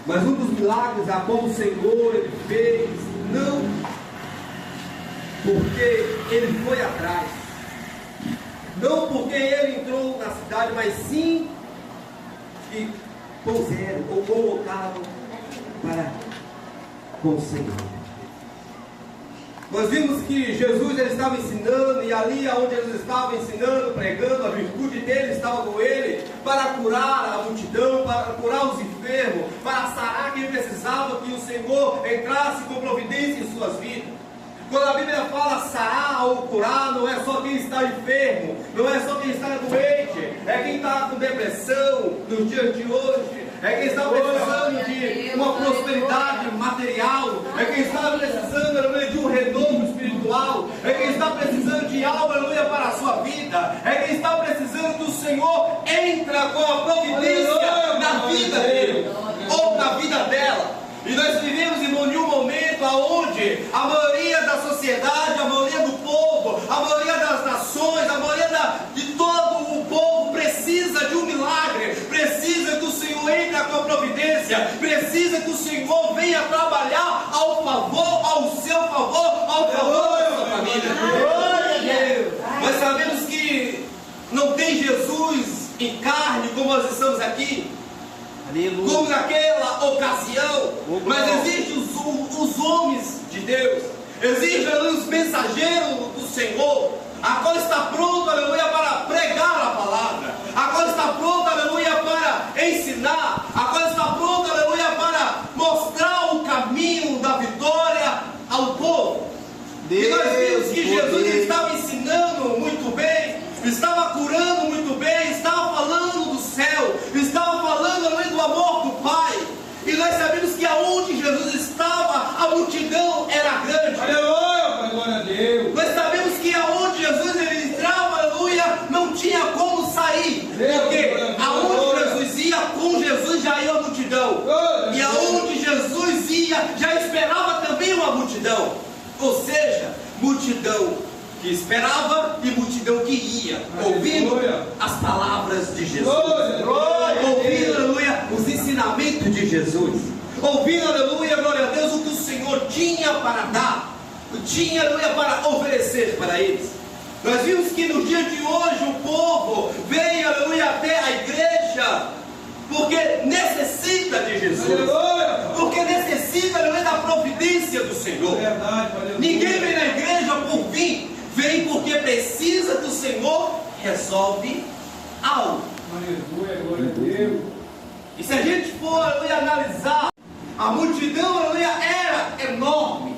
Mas um dos milagres a qual o Senhor ele fez, não porque ele foi atrás, não porque ele entrou na cidade, mas sim que puseram ou colocaram para com o Senhor. Nós vimos que Jesus ele estava ensinando, e ali onde Jesus estava ensinando, pregando, a virtude dele estava com ele, para curar a multidão, para curar os enfermos, para sarar quem precisava que o Senhor entrasse com providência em suas vidas. Quando a Bíblia fala sarar ou curar, não é só quem está enfermo, não é só quem está doente, é quem está com depressão nos dias de hoje, é quem está precisando de uma prosperidade material, é quem está precisando de um renovo espiritual, é quem está precisando de algo, aleluia, para a sua vida, é quem está precisando que o Senhor entra com a providência na vida dele, ou na vida dela. E nós vivemos, irmão, em um momento onde a maioria da sociedade, a maioria do povo, a maioria das nações, a maioria de todo o povo precisa de um milagre, precisa que o Senhor entre com a providência, precisa que o Senhor venha trabalhar ao favor, ao seu favor, ao favor da sua família. Glória a Deus! Nós sabemos que não tem Jesus em carne como nós estamos aqui, aleluia, como naquela ocasião, mas existem os homens de Deus, existem os mensageiros do Senhor, a qual está pronto, aleluia, para pregar a palavra, a qual está pronto, aleluia, para ensinar, a qual está pronto, aleluia, para mostrar o caminho da vitória ao povo. Deus, e nós vimos que Jesus estava ensinando muito bem, estava curando muito bem, estava falando do céu, estava falando, aleluia, do amor do Pai. E nós sabemos que aonde Jesus estava, a multidão era grande. Aleluia, glória a Deus. Nós sabemos que aonde Jesus ele entrava, aleluia, não tinha como sair. Porque aonde Jesus ia, com Jesus já ia a multidão. E aonde Jesus ia, já esperava também uma multidão. Ou seja, multidão que esperava e multidão que ia, ouvindo as palavras de Jesus, ouvindo, aleluia, os ensinamentos de Jesus, ouvindo, aleluia, glória a Deus, o que o Senhor tinha para dar, tinha, aleluia, para oferecer para eles. Nós vimos que no dia de hoje o povo veio, aleluia, até a igreja porque necessita de Jesus, porque necessita, aleluia, da providência do Senhor. Ninguém vem na igreja por vir, vem porque precisa que o Senhor resolve algo. Aleluia, glória a Deus. E se a gente for, aleluia, analisar, a multidão, aleluia, era enorme.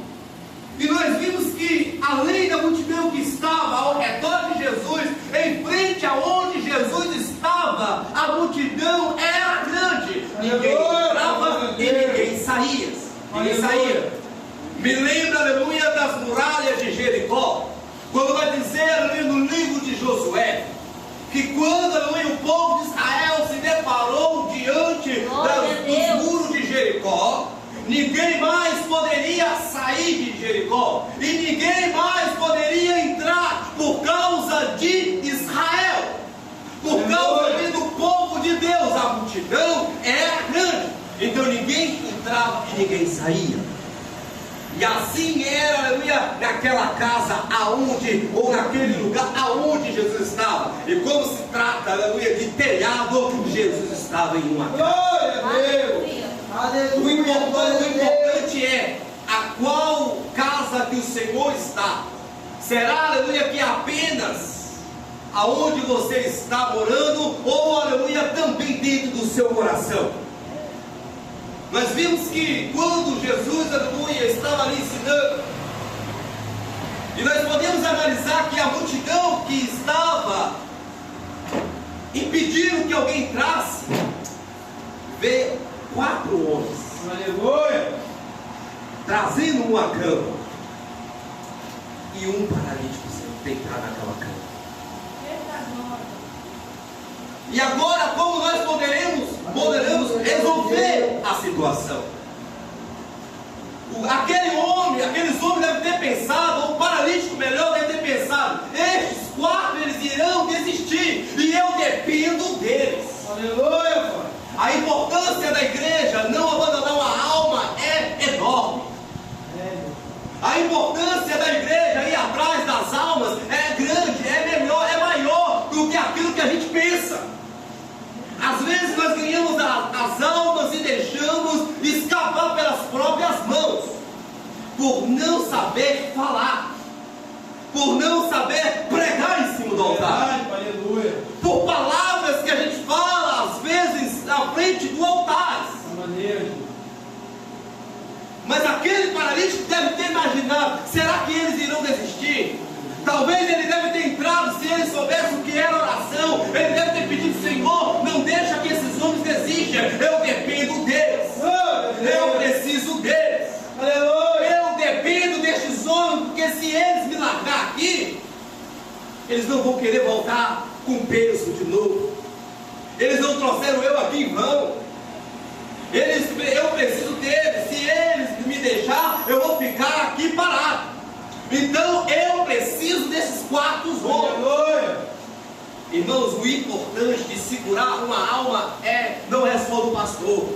E nós vimos que além da multidão que estava ao redor de Jesus, em frente aonde Jesus estava, a multidão era grande. Ninguém entrava e ninguém saía. Ninguém saía. Me lembra, aleluia, das muralhas de Jericó, quando vai dizer, aleluia, no livro de Josué, que quando, aleluia, o povo de Israel se deparou diante dos muros de Jericó, ninguém mais poderia sair de Jericó, e ninguém mais poderia entrar por causa de Israel, por causa do povo de Deus. A multidão era grande, então ninguém entrava e ninguém saía. E assim era, aleluia, naquela casa aonde, ou naquele lugar aonde Jesus estava. E como se trata, aleluia, de telhado, Jesus estava em uma casa. Glória a Deus. O importante é a qual casa que o Senhor está. Será, aleluia, que apenas aonde você está morando, ou, aleluia, também dentro do seu coração? Nós vimos que quando Jesus, aleluia, estava ali ensinando, e nós podemos analisar que a multidão que estava impedindo que alguém entrasse, veio 4 homens, Aleluia, trazendo uma cama, e um paralítico deitado naquela cama. E agora, como nós poderemos resolver a situação? Aqueles homens devem ter pensado, o paralítico melhor deve ter pensado, estes 4 eles irão desistir, e eu dependo deles. aleluia, Pai. Aí A importância da igreja não abandonar uma alma é enorme. A importância da igreja ir atrás das almas é grande, é melhor, é maior do que aquilo que a gente pensa. Às vezes nós ganhamos as almas e deixamos escapar pelas próprias mãos, por não saber falar, por não saber pregar em cima do altar, por palavras que a gente fala às vezes na frente do altar. Mas aquele paralítico deve ter imaginado: será que eles irão desistir? Talvez ele deve ter entrado, se ele soubesse o que era oração, ele deve ter pedido: Senhor, não deixa que esses homens desistam, eu dependo deles, eu preciso deles, eu dependo destes homens, porque se eles me largar aqui, eles não vão querer voltar com peso de novo, eles não trouxeram eu aqui em vão. Eu preciso deles. Se eles me deixar, eu vou ficar aqui parado. Então eu preciso desses 4 homens. Irmãos, o importante de segurar uma alma não é só do pastor.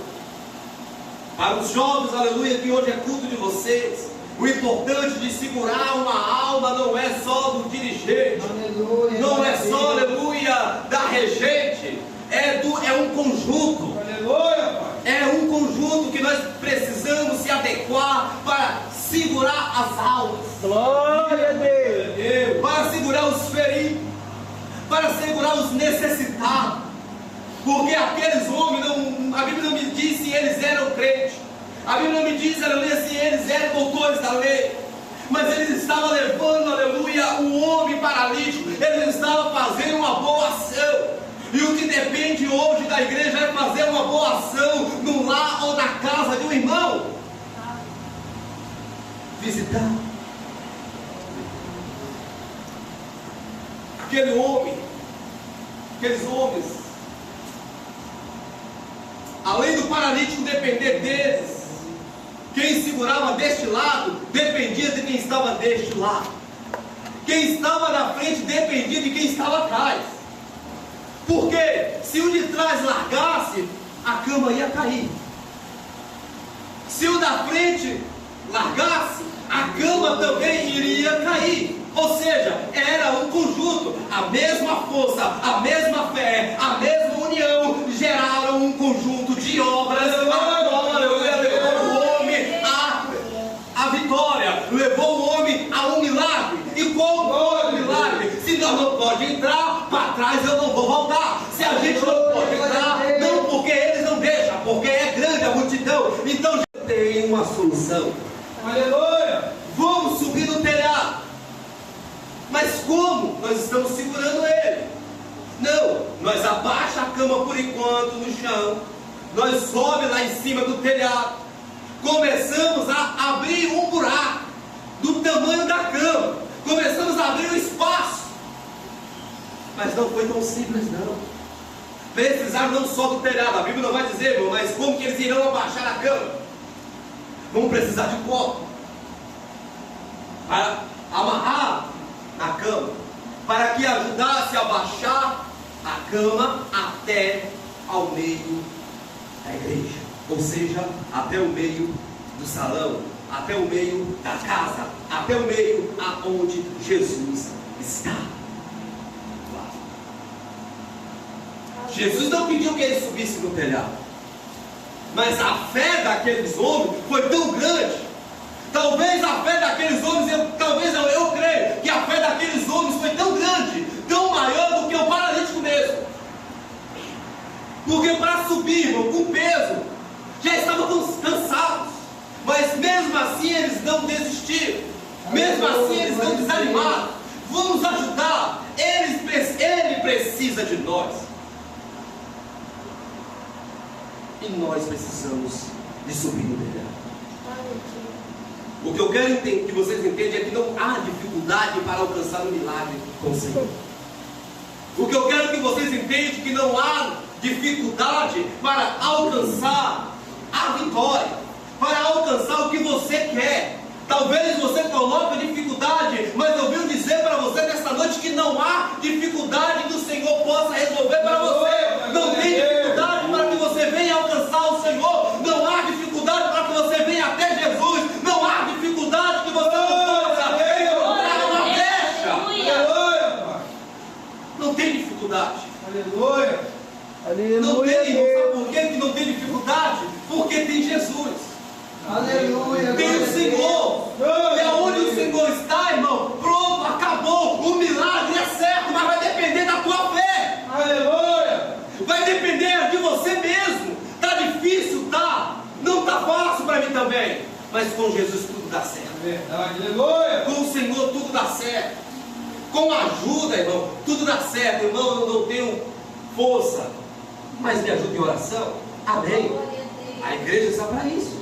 Para os jovens, aleluia, que hoje é culto de vocês, o importante de segurar uma alma não é só do dirigente, aleluia, não é só, aleluia, da regente, é um conjunto. Aleluia, Pai. É um conjunto que nós precisamos se adequar para segurar as almas. Glória a Deus. Para segurar os feridos, para segurar os necessitados. Porque aqueles homens, a Bíblia não me diz se eles eram crentes. A Bíblia não me diz, aleluia, se eles eram doutores da lei. Mas eles estavam levando, aleluia, o homem paralítico. Eles estavam fazendo uma boa ação. E o que depende hoje da igreja é fazer uma boa ação no lar ou na casa de um irmão. Visitar. Aqueles homens, além do paralítico depender deles, quem segurava deste lado dependia de quem estava deste lado. Quem estava na frente dependia de quem estava atrás. Porque se o de trás largasse, a cama ia cair. Se o da frente largasse, a cama também iria cair. Ou seja, era um conjunto. A mesma força, a mesma fé, a mesma união geraram um conjunto de obras. Levou o homem à vitória, levou o homem a um milagre. E como foi o milagre? Se nós não podemos entrar, para trás eu não vou voltar. Se a gente não pode entrar, não porque eles não deixam, porque é grande a multidão. Então já tem uma solução. Aleluia! Vamos subir no telhado. Mas como? Nós estamos segurando ele. Não, nós abaixa a cama por enquanto no chão. Nós sobe lá em cima do telhado. Começamos a abrir um buraco do tamanho da cama. Começamos a abrir um espaço. Mas não foi tão simples não. Precisaram não só do telhado. A Bíblia não vai dizer, irmão, mas como que eles irão abaixar a cama? Vão precisar de copo para amarrar na cama, para que ajudasse a baixar a cama até ao meio da igreja, ou seja, até o meio do salão, até o meio da casa, até o meio aonde Jesus está. Jesus não pediu que ele subisse no telhado, mas a fé daqueles homens foi tão grande. Talvez a fé daqueles homens, eu creio que a fé daqueles homens foi tão grande, tão maior do que o paralítico mesmo. Porque para subir, irmão, com peso, já estavam cansados. Mas mesmo assim eles não desistiram. Mesmo assim eles não desanimaram. Vamos ajudar. Ele precisa de nós. E nós precisamos de subir no telhado. O que eu quero que vocês entendam é que não há dificuldade para alcançar o milagre com o Senhor. O que eu quero que vocês entendam é que não há dificuldade para alcançar a vitória, para alcançar o que você quer. Talvez você coloque dificuldade, mas eu vim dizer para você nesta noite que não há dificuldade que o Senhor possa resolver para você. Não tem dificuldade para que você venha Não tem, irmão. Sabe por quê que não tem dificuldade? Porque tem Jesus. Aleluia. Tem o Senhor. É onde o Senhor está, irmão. Pronto, acabou. O milagre é certo, mas vai depender da tua fé. Aleluia. Vai depender de você mesmo. Tá difícil, tá? Não tá fácil para mim também. Mas com Jesus tudo dá certo. Verdade, aleluia. Com o Senhor tudo dá certo. Com ajuda, irmão, tudo dá certo. Irmão, eu não tenho força, mas me ajuda em oração. Amém. A igreja está para isso.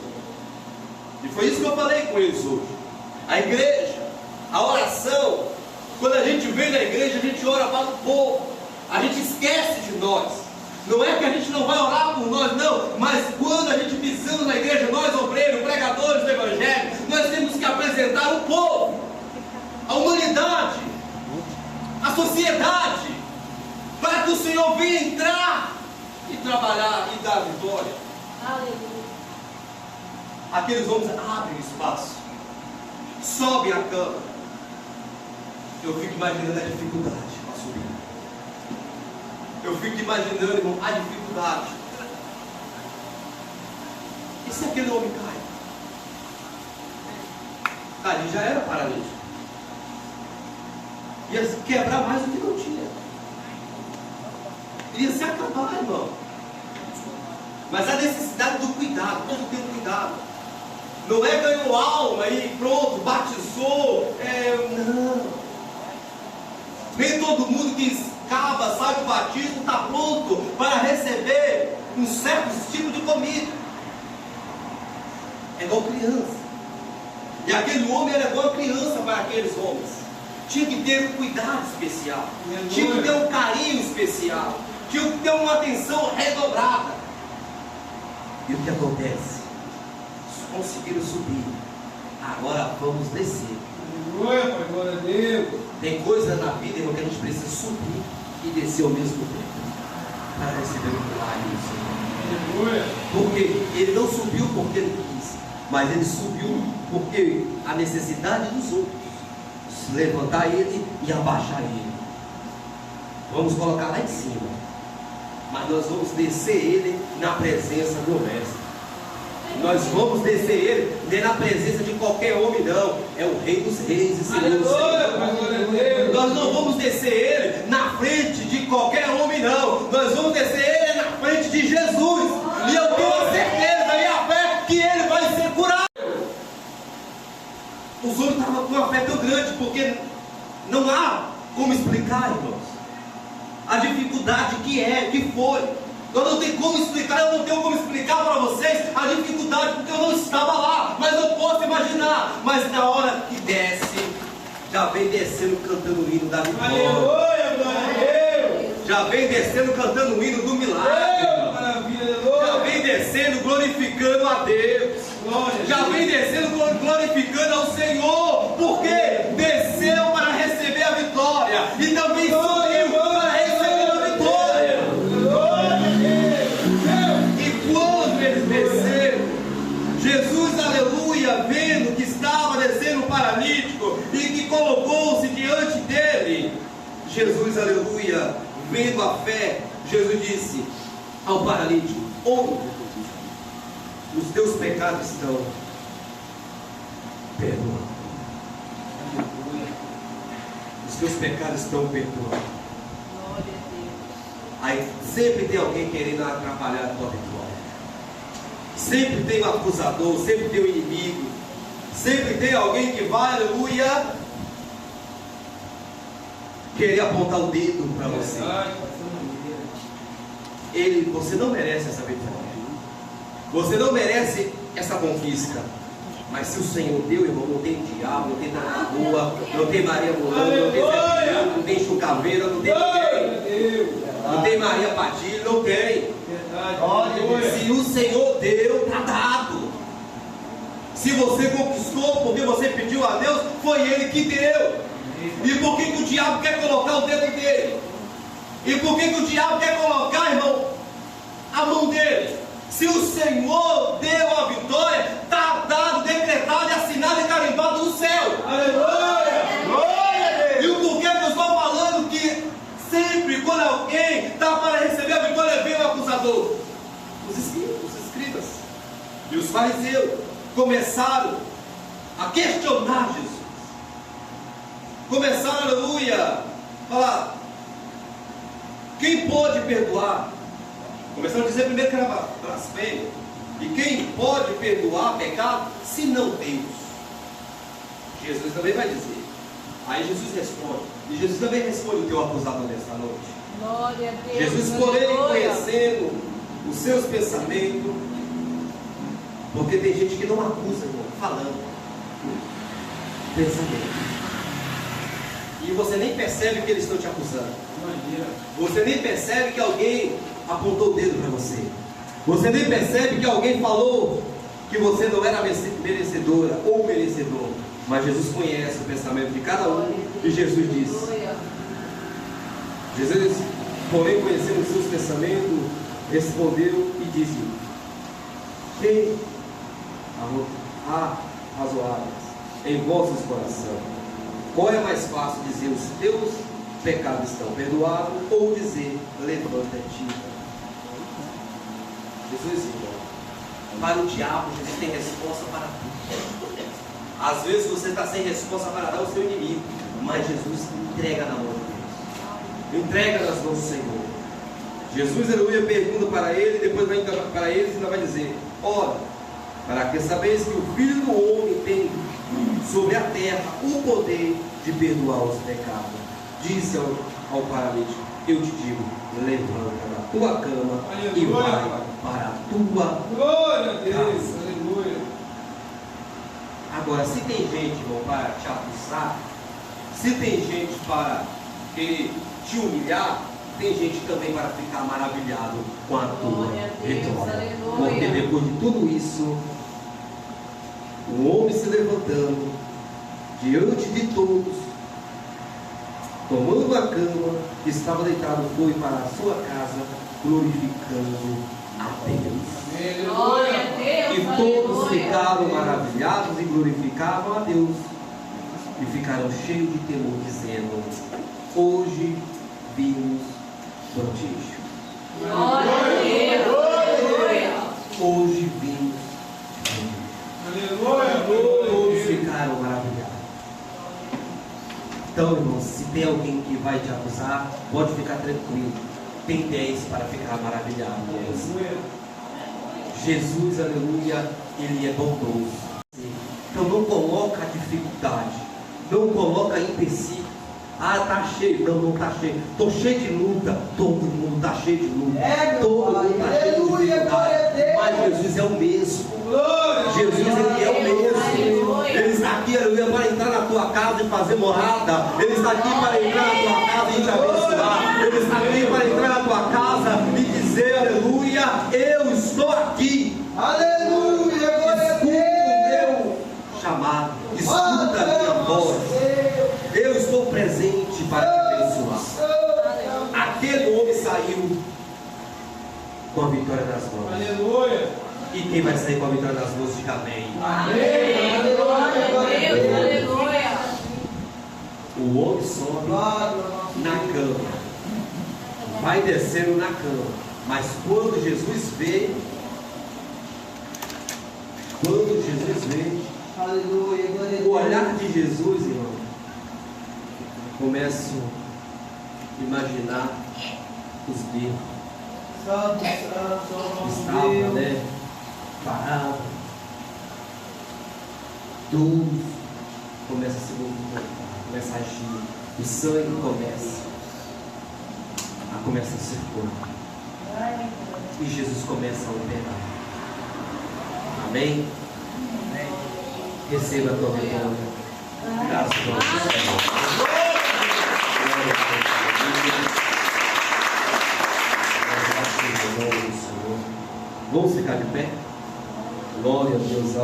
E foi isso que eu falei com eles hoje. A igreja, a oração, quando a gente vem na igreja, a gente ora para o povo. A gente esquece de nós. Não é que a gente não vai orar por nós, não. Mas quando a gente pisando na igreja, nós obreiros, pregadores do Evangelho, nós temos que apresentar o povo, a humanidade, a sociedade, para que o Senhor venha entrar e trabalhar e dar vitória. Aleluia. Aqueles homens abrem espaço, sobem a cama. Eu fico imaginando a dificuldade para subir. Eu fico imaginando, irmão, a dificuldade. E se aquele homem cai? Ali já era paralítico. Ia se quebrar mais do que não tinha. Iria se acabar, irmão. Mas a necessidade do cuidado, todo tempo cuidado. Não é ganhou alma e pronto, batizou. Não. Nem todo mundo que escava, sai do batismo, está pronto para receber um certo tipo de comida. É igual criança. E aquele homem era igual criança para aqueles homens. Tinha que ter um cuidado especial. Tinha que ter um carinho especial. Tinha que ter uma atenção redobrada. E o que acontece? Conseguiram subir. Agora vamos descer. Aleluia, Pai, glória a Deus. Tem coisa na vida, irmão, que a gente precisa subir e descer ao mesmo tempo para receber o milagre do Senhor. Aleluia. Porque ele não subiu porque ele quis, mas ele subiu porque a necessidade dos outros levantar ele e abaixar ele. Vamos colocar lá em cima, mas nós vamos descer ele na presença do Mestre. Nós vamos descer ele, não é na presença de qualquer homem, não. É o Rei dos Reis e Senhor dos Senhores. Nós não vamos descer ele na frente de qualquer homem, não. Nós vamos descer ele na frente de Jesus. E eu tenho a certeza e a fé que ele vai ser curado. Os homens estavam com uma fé tão grande, porque não há como explicar, irmãos, a dificuldade que foi. Eu não tenho como explicar, eu não tenho como explicar para vocês a dificuldade, porque eu não estava lá, mas eu posso imaginar. Mas na hora que desce, já vem descendo cantando o hino da vitória. Aleluia, glória a Deus. Já vem descendo cantando o hino do milagre. Maravilha, Já aleluia. vem descendo glorificando a Deus. Já vem descendo glorificando ao Senhor, porque desceu para receber a vitória e também subiu para receber a vitória. E quando eles desceram, Jesus, aleluia, vendo que estava descendo o paralítico e que colocou-se diante dele, Jesus, aleluia, vendo a fé, Jesus disse ao paralítico: homem, os teus pecados estão perdoados. Os teus pecados estão perdoados. Aí sempre tem alguém querendo atrapalhar a tua vitória. Sempre tem um acusador, sempre tem um inimigo. Sempre tem alguém que vai, aleluia, querer apontar o dedo para você. Você não merece essa vitória. Você não merece essa conquista. Mas se o Senhor deu, irmão, não tem diabo, não tem nada rua, não tem Maria Mulana, não tem Zé Piano, não tem Chucaveira, não tem ninguém. Não tem Maria Padilha, não tem. Se o Senhor deu, está dado. Se você conquistou porque você pediu a Deus, foi Ele que deu. E por que o diabo quer colocar o dedo dele? E por que o diabo quer colocar, irmão, a mão dele? Se o Senhor deu a vitória, está dado, decretado, assinado e carimbado no céu. Aleluia! Glória a Deus! E o porquê que eu estou falando que sempre quando alguém está para receber a vitória, vem o acusador. E os fariseus começaram a questionar Jesus. Começaram, aleluia, a falar: quem pode perdoar? Começaram a dizer primeiro que era blasfêmia. E quem pode perdoar pecado, se não Deus? Jesus também vai dizer. Aí Jesus responde. E Jesus também responde o teu acusador nesta noite. Glória a Deus. Jesus, porém, conhecendo os seus pensamentos, porque tem gente que não acusa, irmão, falando, pensamento. E você nem percebe que eles estão te acusando. Você nem percebe que alguém apontou o dedo para você. Você nem percebe que alguém falou que você não era merecedora ou merecedor. Mas Jesus conhece o pensamento de cada um. E Jesus diz: Jesus, porém, conhecendo os seus pensamentos, respondeu e disse: quem há razoáveis em vossos corações? Qual é mais fácil dizer os teus pecados estão perdoados, ou dizer levanta-te? Jesus, irmão, para o diabo, Jesus tem resposta para tudo. Às vezes você está sem resposta para dar ao seu inimigo, mas Jesus entrega na mão de Deus, entrega nas mãos do Senhor. Jesus, aleluia, pergunta para ele, depois vai para eles e ainda vai dizer: ora, para que sabeis que o Filho do Homem tem sobre a terra o poder de perdoar os pecados. Disse ao paralítico: eu te digo, levanta da tua cama, aleluia, e vai para a tua glória a Deus, casa. Aleluia. Agora, se tem gente, irmão, para te acusar, se tem gente para querer te humilhar, tem gente também para ficar maravilhado com a tua vitória. Porque depois de tudo isso, o homem se levantando diante de todos, tomando uma cama, que estava deitado, foi para a sua casa, glorificando a Deus. Glória a Deus. E todos ficaram maravilhados e glorificavam a Deus. E ficaram cheios de temor, dizendo: hoje vimos prodígio. Glória a Deus. Hoje vimos prodígio. Todos ficaram maravilhados. Então, irmãos, se tem alguém que vai te acusar, pode ficar tranquilo. Tem 10 para ficar maravilhado. Jesus, aleluia, ele é bondoso. Então não coloca dificuldade, não coloca empecilho. Ah, está cheio. Não, não está cheio. Estou cheio de luta. Todo mundo está cheio de luta. Todo mundo está cheio de dificuldade. Mas Jesus é o mesmo. Jesus, ele é o mesmo. Ele está aqui, aleluia, para entrar na tua casa e fazer morada. Ele está aqui para entrar na tua casa e te abençoar. Ele está aqui para entrar na tua casa e dizer, aleluia, eu estou aqui. Aleluia, glória a Escuta Deus. o meu chamado. Escuta a minha voz. Eu estou presente para te abençoar. Aquele homem saiu com a vitória nas mãos. Aleluia. E quem vai sair com a vitória nas mãos, diga amém. Amém. Glória a Deus. Aleluia. O homem sobe na cama, vai descendo na cama. Mas quando Jesus vê, Aleluia, glória a Deus. o olhar de Jesus, irmão, começo a imaginar os dedos. Santo, santo, Estava, Deus. né, parado. Tudo começa a se movimentar, começa a agir. O sangue começa a circular. E Jesus começa a operar. Amém? Receba a tua vitória. Graças a Deus. Vamos ficar de pé? Glória a Deus.